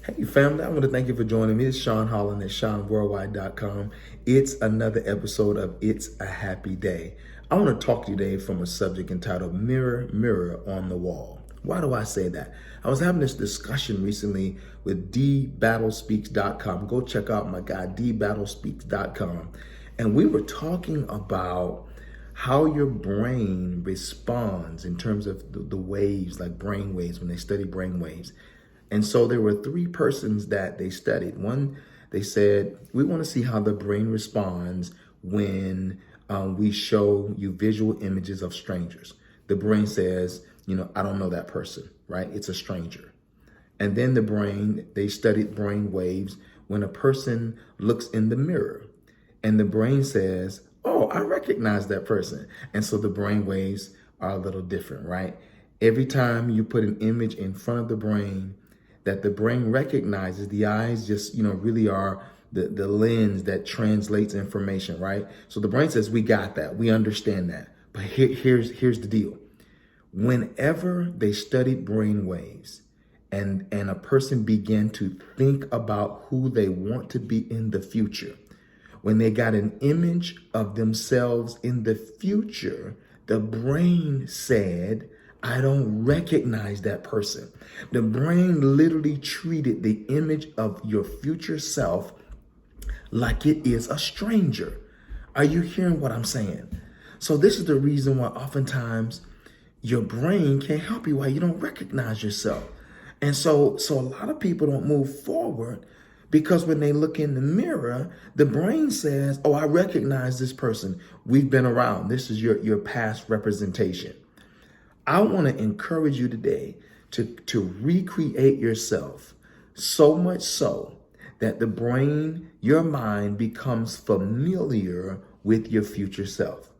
Hey family, I want to thank you for joining me. It's Sean Holland at SeanWorldwide.com. It's another episode of It's a Happy Day. I want to talk to you today from a subject entitled Mirror, Mirror on the Wall. Why do I say that? I was having this discussion recently with dbattlespeaks.com. Go check out my guy, dbattlespeaks.com. And we were talking about how your brain responds in terms of the waves, like brain waves, when they study brain waves. And so there were three persons that they studied. One, they said, we want to see how the brain responds when we show you visual images of strangers. The brain says, I don't know that person, right? It's a stranger. And then they studied brain waves when a person looks in the mirror and the brain says, oh, I recognize that person. And so the brain waves are a little different, right? Every time you put an image in front of the brain that the brain recognizes, the eyes just, really are the lens that translates information, right? So the brain says, we got that, we understand that. But here's the deal. Whenever they studied brain waves and a person began to think about who they want to be in the future, when they got an image of themselves in the future, the brain said, I don't recognize that person. The brain literally treated the image of your future self like it is a stranger. Are you hearing what I'm saying? So this is the reason why oftentimes your brain can't help you, why you don't recognize yourself. And so a lot of people don't move forward because when they look in the mirror, the brain says, oh, I recognize this person. We've been around. This is your past representation. I want to encourage you today to recreate yourself so much so that the brain, your mind becomes familiar with your future self.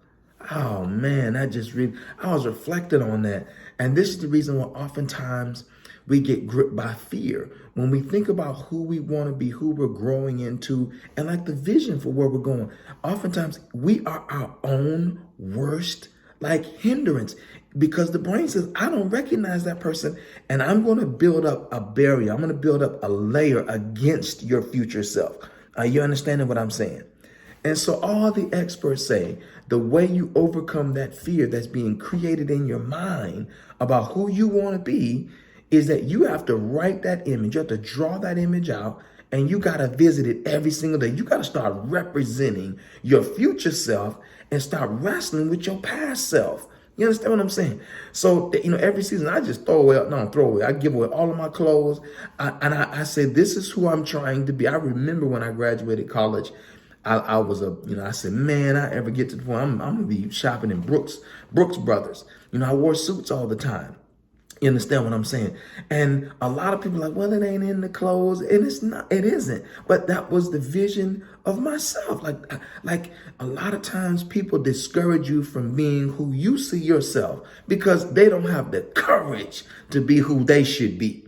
Oh man, I was reflecting on that. And this is the reason why oftentimes we get gripped by fear. When we think about who we want to be, who we're growing into, and like the vision for where we're going, oftentimes we are our own worst hindrance, because the brain says, I don't recognize that person, and I'm going to build up a barrier. I'm going to build up a layer against your future self. Are you understanding what I'm saying? And so all the experts say the way you overcome that fear that's being created in your mind about who you want to be is that you have to write that image. You have to draw that image out, and you got to visit it every single day. You got to start representing your future self and start wrestling with your past self. You understand what I'm saying? So, every season I just throw away. I give away all of my clothes. I say, this is who I'm trying to be. I remember when I graduated college, I said, man, I ever get to the point, I'm going to be shopping in Brooks Brothers. I wore suits all the time. You understand what I'm saying? And a lot of people are like, well, it ain't in the clothes. And it isn't. But that was the vision of myself. Like a lot of times people discourage you from being who you see yourself because they don't have the courage to be who they should be.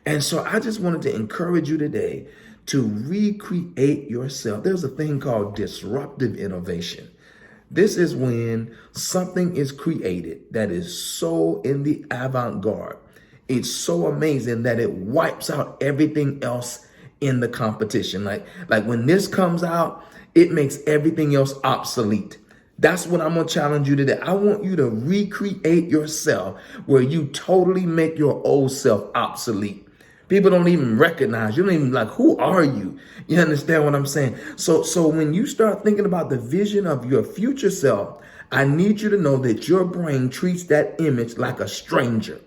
And so I just wanted to encourage you today to recreate yourself. There's a thing called disruptive innovation. This is when something is created that is so in the avant-garde. It's so amazing that it wipes out everything else in the competition. Like when this comes out, it makes everything else obsolete. That's what I'm going to challenge you today. I want you to recreate yourself where you totally make your old self obsolete. People don't even recognize you. Don't even who are you? You understand what I'm saying? So when you start thinking about the vision of your future self, I need you to know that your brain treats that image like a stranger.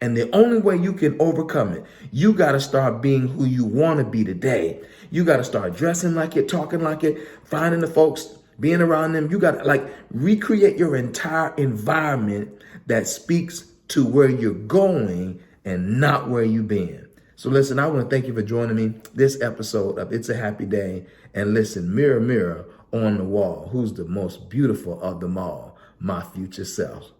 And the only way you can overcome it, you got to start being who you want to be today. You got to start dressing like it, talking like it, finding the folks, being around them. You got to recreate your entire environment that speaks to where you're going and not where you've been. So listen, I want to thank you for joining me this episode of It's a Happy Day. And listen, mirror, mirror on the wall, who's the most beautiful of them all? My future self.